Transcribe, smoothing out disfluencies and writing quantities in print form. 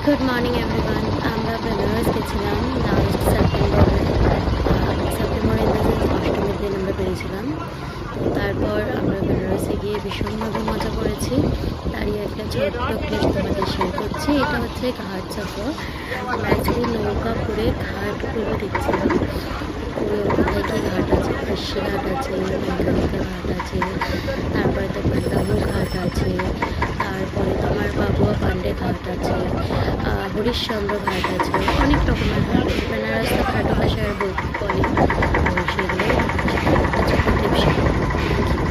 Good morning everyone. আমরা বেনারস গেছিলাম last September in the sense অষ্টমীর দিন আমরা বেরিয়েছিলাম। তো তারপর আমরা বেনারসে গিয়ে ভীষণভাবে মজা করেছি। তারই একটা ছোট্ট ক্লিপ তোমাদের শেয়ার করছি। এটা হচ্ছে ঘাট সফর। আমরা অ্যাকচুয়ালি নৌকা করে ঘাটগুলো দেখছিলাম। কোথায় কী ঘাট আছে, ফার্সি ঘাট আছে, মন্দালিকা ঘাট আছে, তারপরে তো পান্ডাবু ঘাট আছে, তারপরে তোমার বাবুয়া পান্ডে ঘাট আছে, হরিশ্চন্দ্র ঘাট আছে, অনেক রকমের ঘাট আছে। বেনারস তো ঘাটো ভাষায় আর বলে তো সেগুলো একটা ছোট্ট টিপস। Thank you.